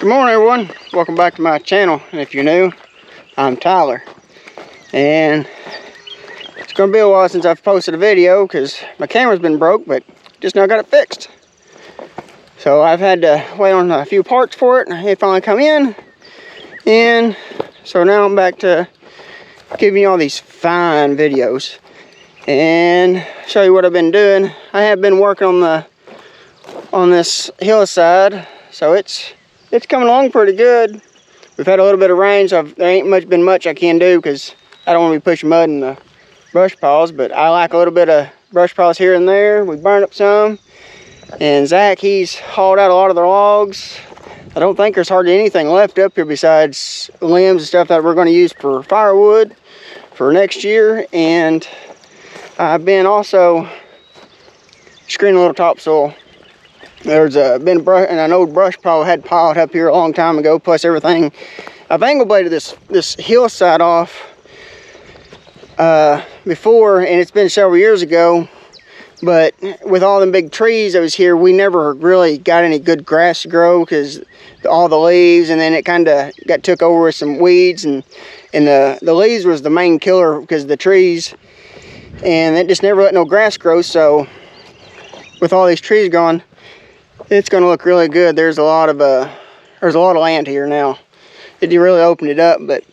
Good morning, everyone. Welcome back to my channel. And if you're new, I'm Tyler. And it's going to be a while since I've posted a video because my camera's been broke, but just now got it fixed. So I've had to wait on a few parts for it, and it finally come in. And so now I'm back to giving you all these fine videos and show you what I've been doing. I have been working on this hillside, so it's coming along pretty good. We've had a little bit of rain, so there ain't been much I can do because I don't want to be pushing mud in the brush piles, but I like a little bit of brush piles here and there. We burned up some, and Zach, he's hauled out a lot of the logs. I don't think there's hardly anything left up here besides limbs and stuff that we're going to use for firewood for next year. And I've been also screening a little topsoil. There's been an old brush pile had piled up here a long time ago, plus everything. I've angle bladed this hillside off before, and it's been several years ago, but with all them big trees that was here, we never really got any good grass to grow because all the leaves, and then it kind of got took over with some weeds, and the leaves was the main killer because of the trees, and it just never let no grass grow. So with all these trees gone, it's going to look really good. There's a lot of land here now. It really opened it up, but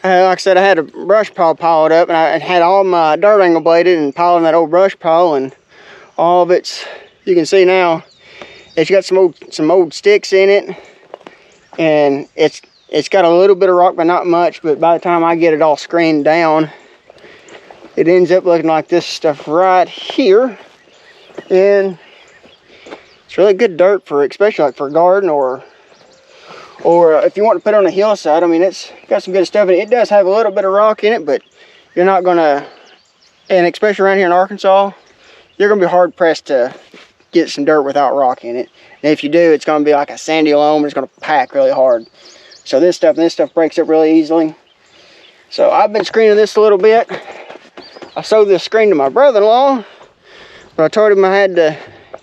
like I said, I had a brush pile piled up, and I had all my dirt angle bladed and piled in that old brush pile, and all of it's, you can see now, it's got some old sticks in it, and it's got a little bit of rock, but not much. But by the time I get it all screened down, it ends up looking like this stuff right here. And it's really good dirt for, especially like for a garden, or if you want to put it on a hillside. I mean, it's got some good stuff in it. It does have a little bit of rock in it, but you're not gonna, and especially around here in Arkansas, you're gonna be hard pressed to get some dirt without rock in it. And if you do, it's gonna be like a sandy loam, and it's gonna pack really hard. So this stuff breaks up really easily. So I've been screening this a little bit. I sold this screen to my brother-in-law, but I told him I had a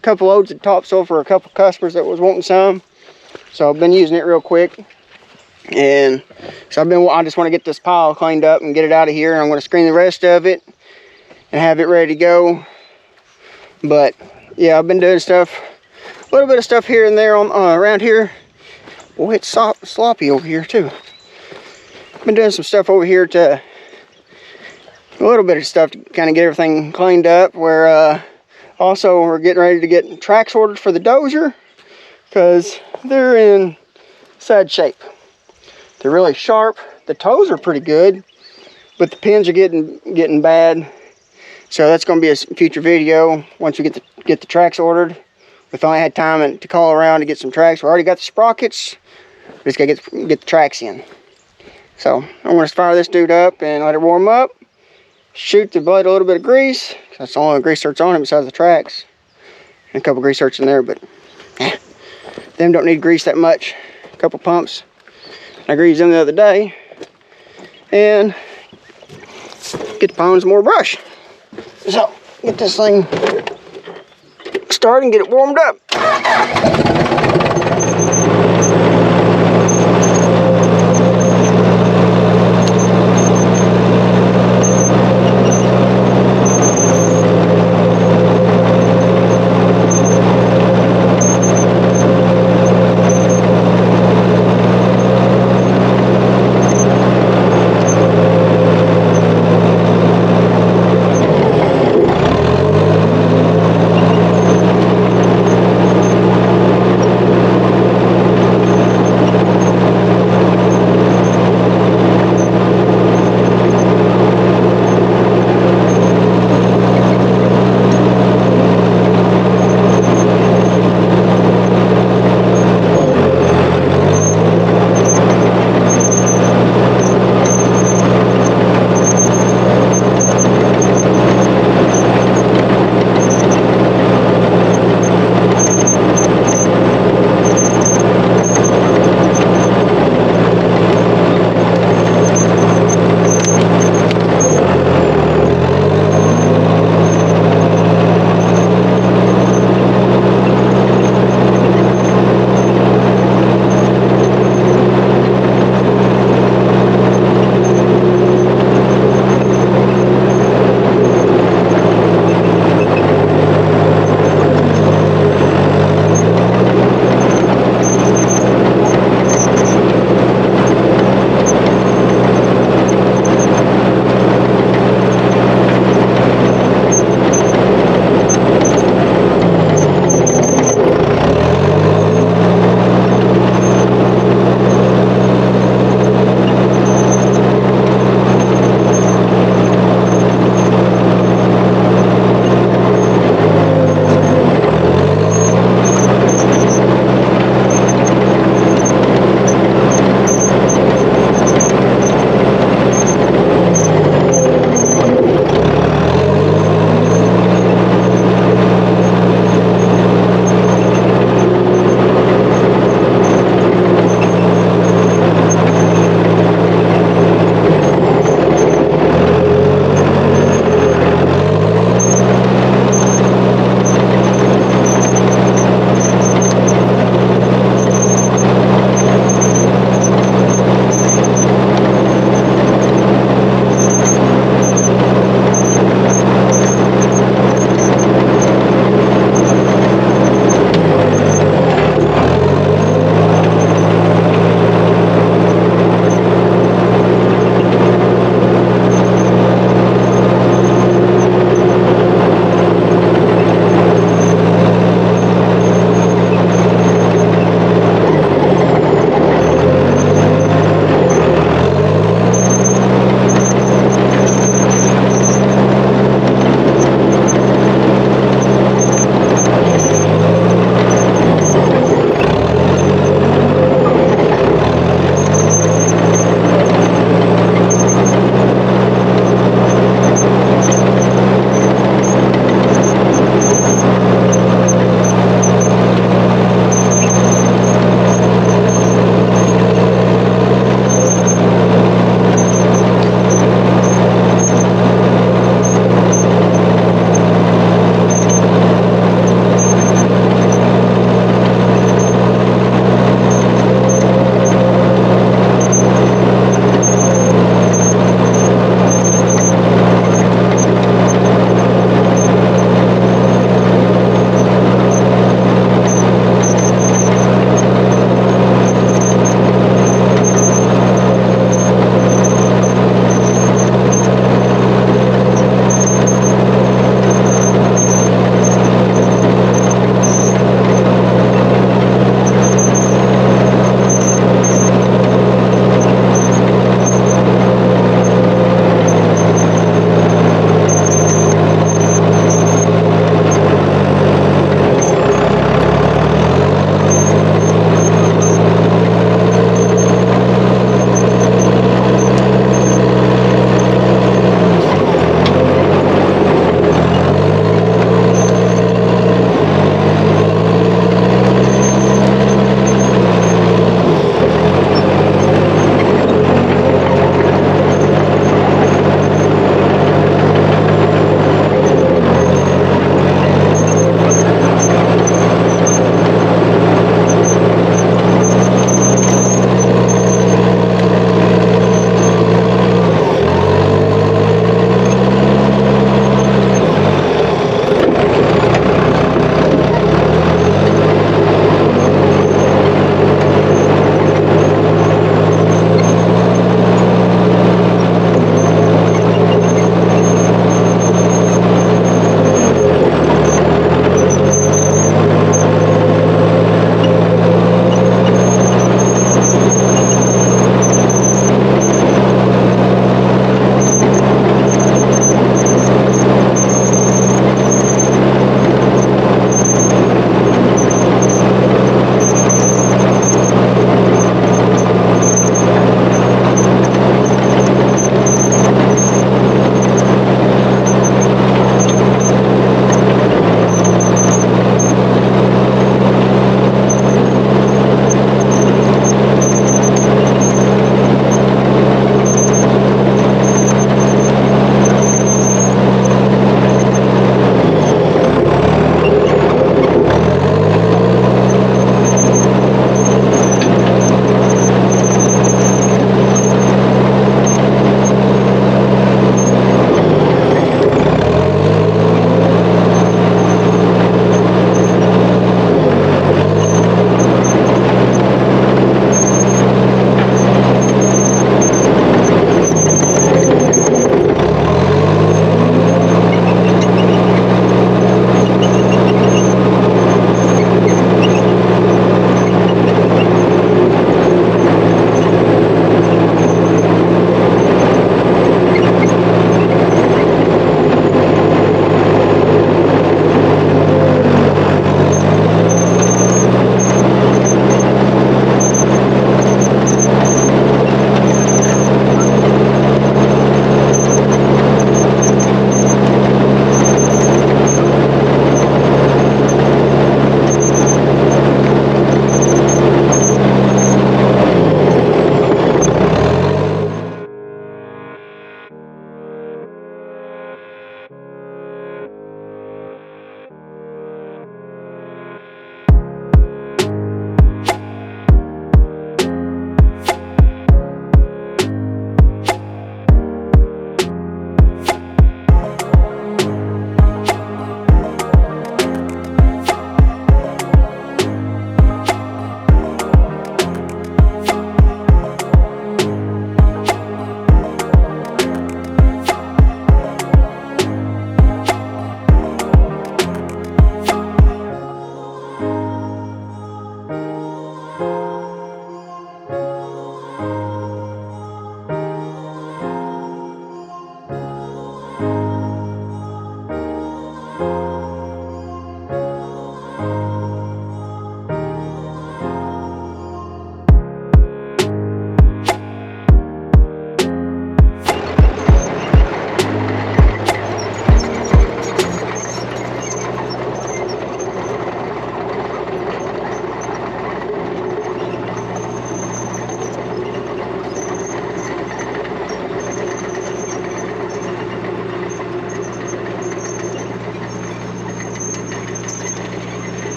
couple loads of topsoil for a couple customers that was wanting some. So I've been using it real quick. And so I just want to get this pile cleaned up and get it out of here. And I'm going to screen the rest of it and have it ready to go. But yeah, I've been doing stuff, a little bit of stuff here and there on around here. Boy, it's sloppy over here too. I've been doing some stuff over here to, a little bit of stuff to kind of get everything cleaned up. Where also we're getting ready to get tracks ordered for the dozer, because they're in sad shape. They're really sharp. The toes are pretty good, but the pins are getting bad. So that's going to be a future video once we get the tracks ordered. We finally had time to call around to get some tracks. We already got the sprockets. We just got to get the tracks in. So I'm going to fire this dude up and let it warm up. Shoot the blade a little bit of grease. That's the only grease certs on it besides the tracks. And a couple grease certs in there, but them don't need grease that much. A couple pumps. I greased them the other day. And get the pound some more brush. So get this thing started and get it warmed up.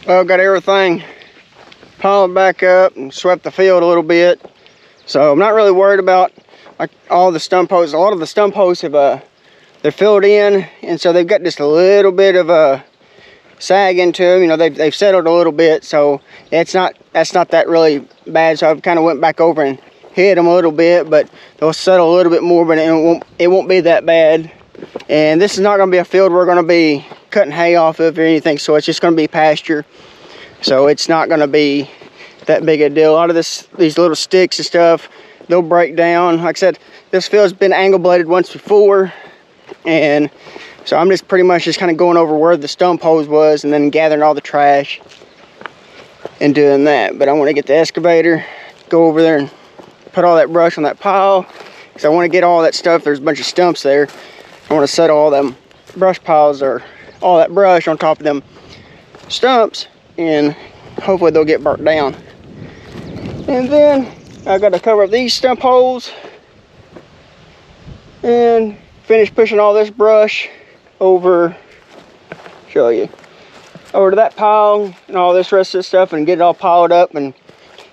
Well, got everything piled back up and swept the field a little bit. So I'm not really worried about like all the stump posts. A lot of the stump posts have they're filled in, and so they've got just a little bit of a sag into them. You know, they've settled a little bit, so that's not that really bad. So I've kind of went back over and hit them a little bit, but they'll settle a little bit more, but it won't be that bad. And this is not going to be a field we're going to be cutting hay off of or anything, so it's just going to be pasture. So it's not going to be that big a deal. A lot of these little sticks and stuff, they'll break down. Like I said, this field's been angle bladed once before, and so I'm just pretty much just kind of going over where the stump hose was and then gathering all the trash and doing that. But I want to get the excavator, go over there and put all that brush on that pile, because I want to get all that stuff. There's a bunch of stumps there. I want to set all them brush piles, or all that brush on top of them stumps, and hopefully they'll get burnt down. And then I got to cover up these stump holes and finish pushing all this brush over, show you, over to that pile and all this rest of the stuff, and get it all piled up, and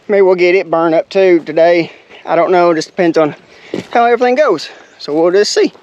maybe we'll get it burned up too today. I don't know, it just depends on how everything goes. So we'll just see.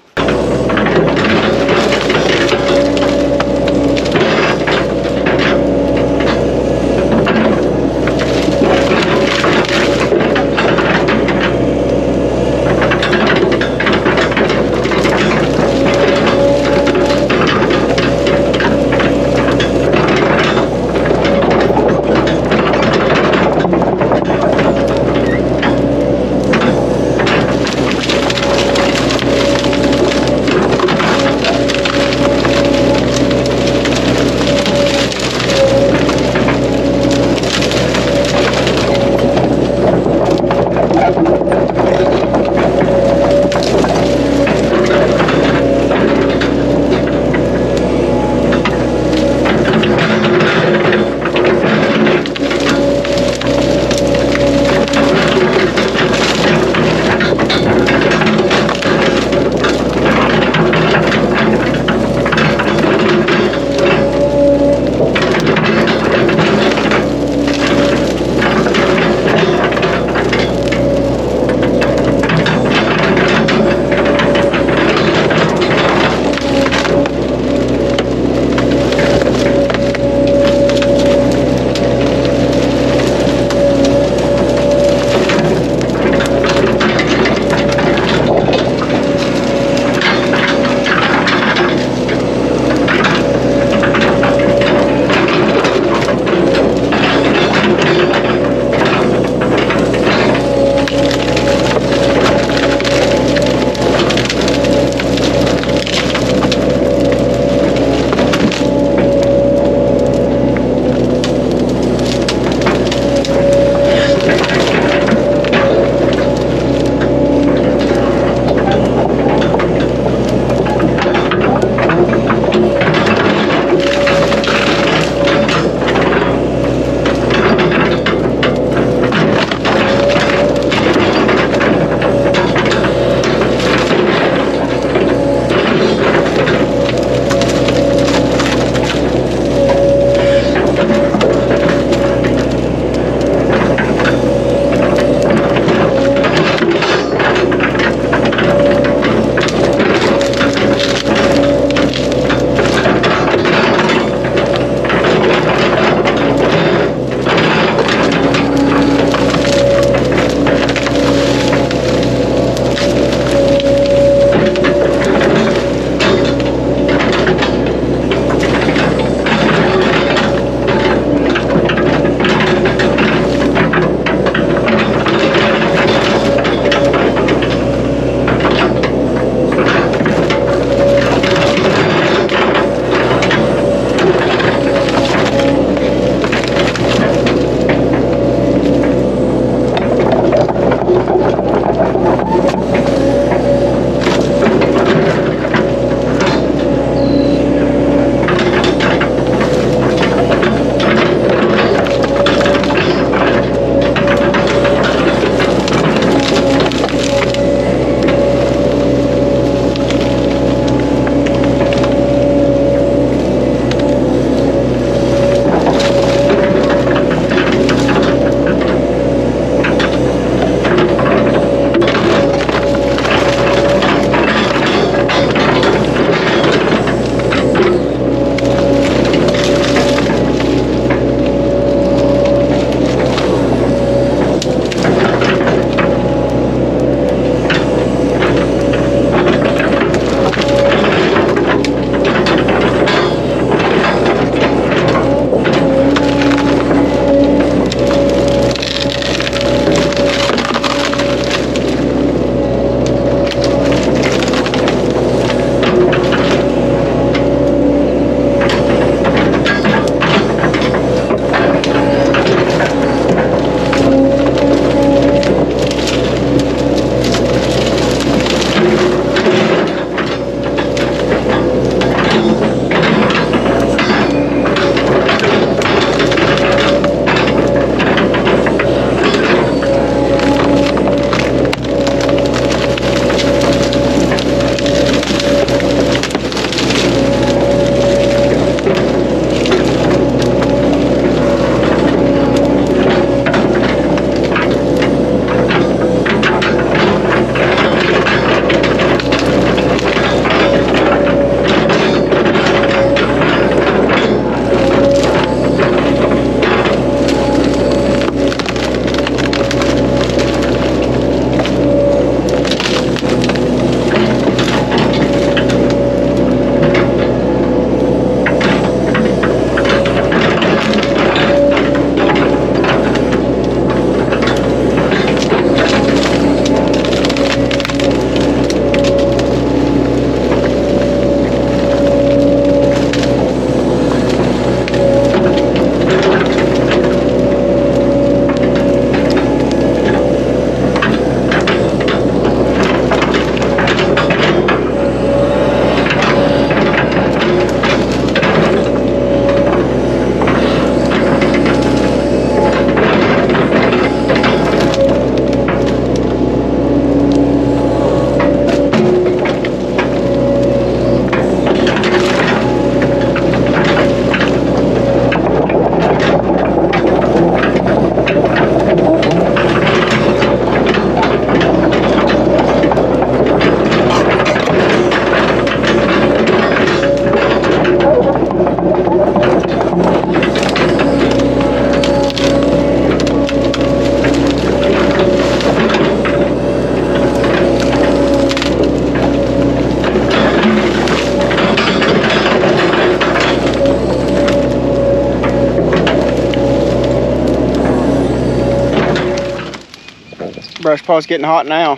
brush pile is getting hot now.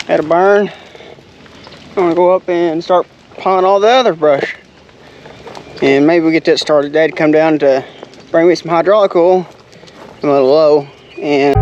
Had a burn. I'm gonna go up and start piling all the other brush. And maybe we'll get that started. Dad come down to bring me some hydraulic oil. I'm a little low. And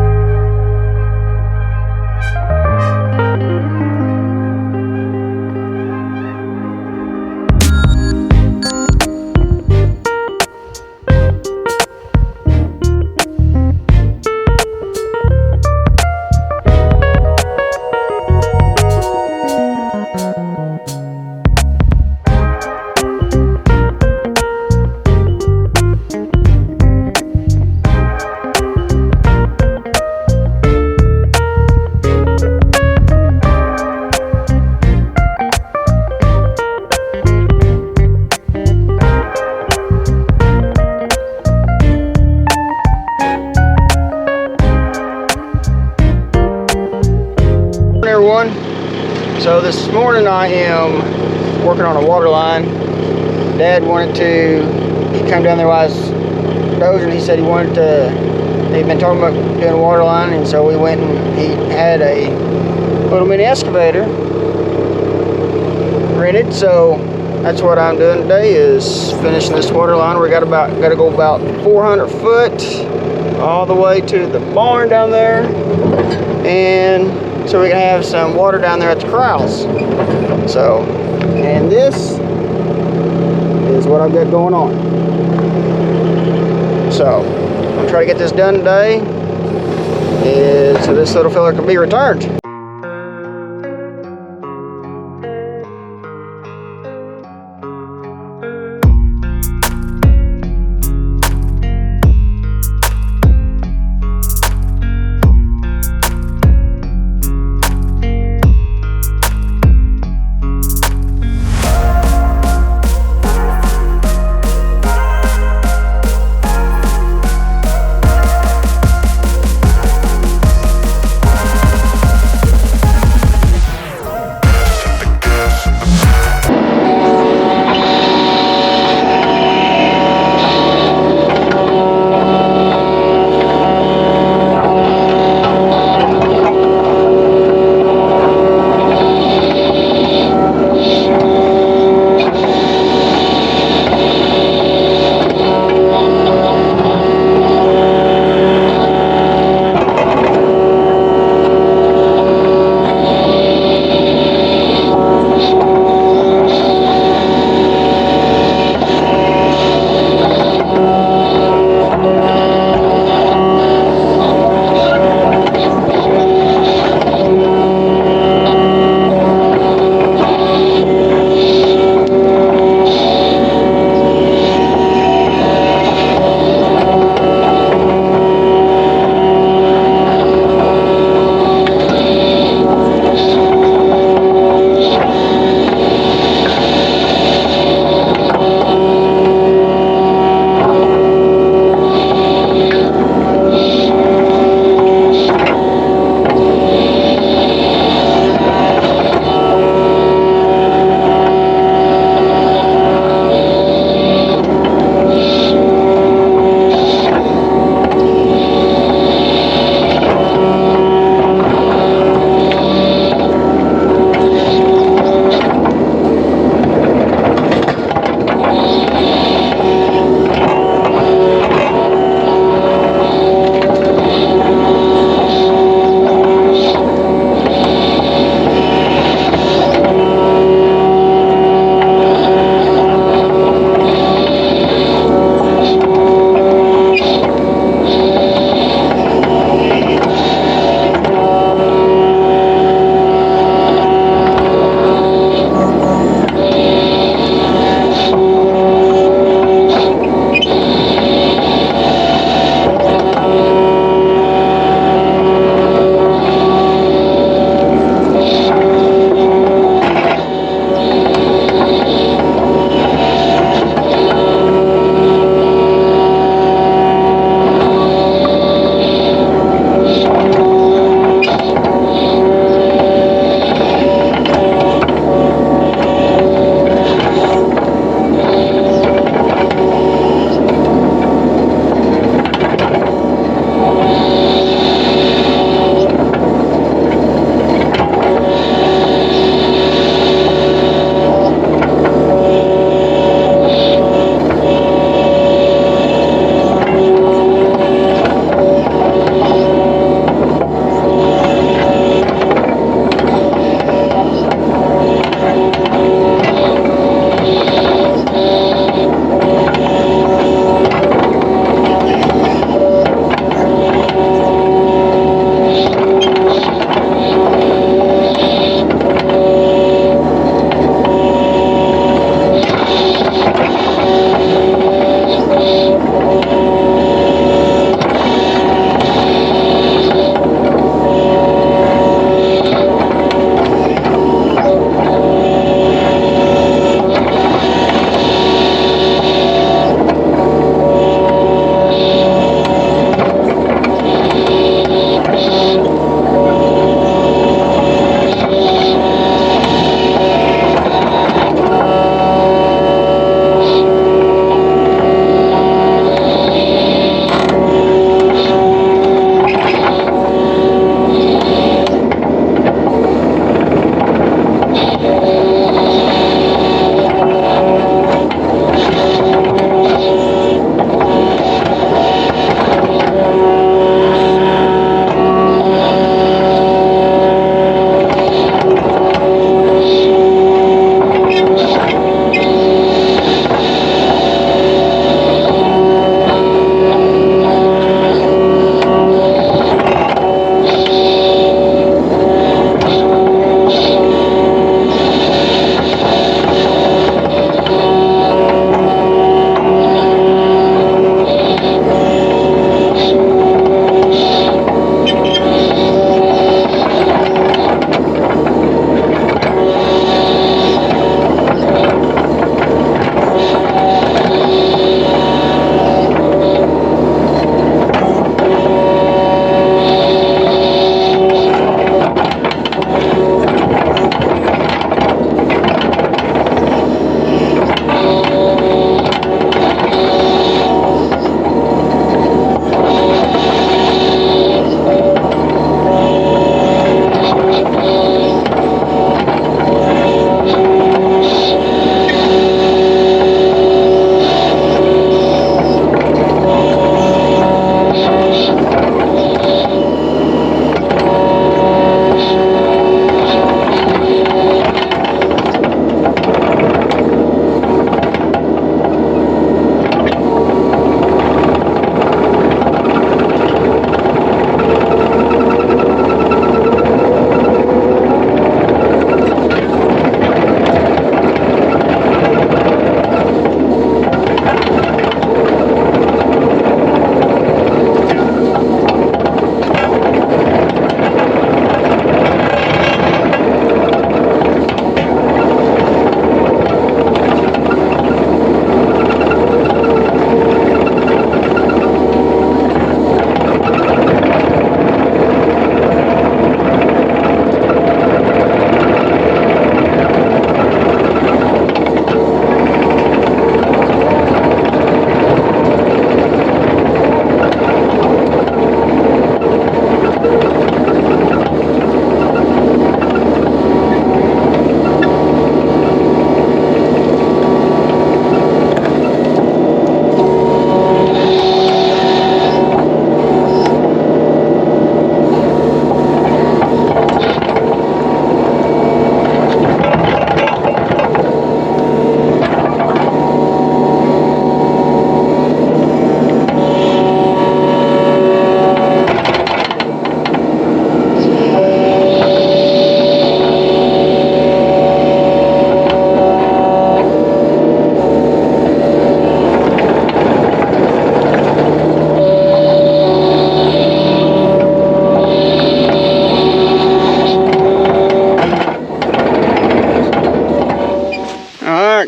everyone, so this morning I am working on a water line. Dad wanted to, he come down there while I was dozing. He said he wanted to, he'd been talking about doing a water line, and so we went and he had a little mini excavator rented. So that's what I'm doing today, is finishing this water line. We got to go about 400 foot all the way to the barn down there, and so we can have some water down there at the corrals. So, and this is what I've got going on. So, I'm gonna try to get this done today, so this little filler can be returned.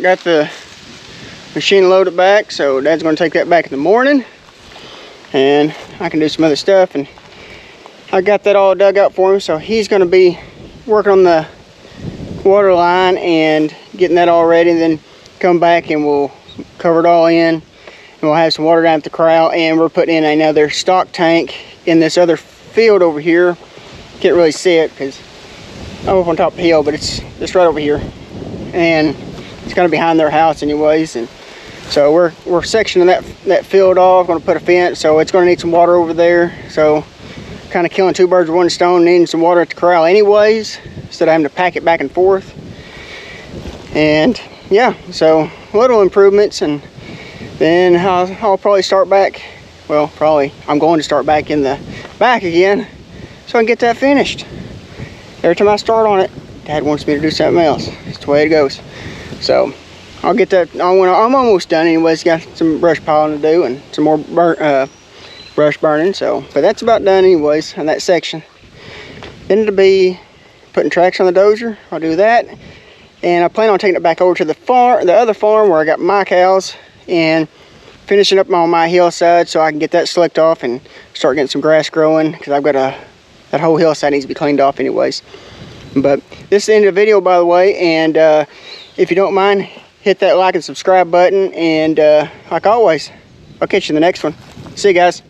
not got the machine loaded back, so Dad's going to take that back in the morning, and I can do some other stuff. And I got that all dug out for him, so he's going to be working on the water line and getting that all ready, and then come back and we'll cover it all in, and we'll have some water down at the corral. And we're putting in another stock tank in this other field over here. Can't really see it because I'm up on top of the hill, but it's right over here, and it's kind of behind their house anyways. And so we're sectioning that field off. Going to put a fence, so it's going to need some water over there. So kind of killing two birds with one stone, needing some water at the corral anyways, instead of having to pack it back and forth. And yeah, so little improvements, and then I'll probably start back. Well, I'm going to start back in the back again, so I can get that finished. Every time I start on it, Dad wants me to do something else. It's the way it goes. So I'll get that. I'm almost done anyways. Got some brush piling to do and some more brush burning. So, but that's about done anyways on that section. Then it'll be putting tracks on the dozer. I'll do that, and I plan on taking it back over to the other farm where I got my cows, and finishing up on my hillside so I can get that slicked off and start getting some grass growing, because I've got that whole hillside needs to be cleaned off anyways. But this is the end of the video, by the way, and if you don't mind, hit that like and subscribe button, and like always, I'll catch you in the next one. See you guys.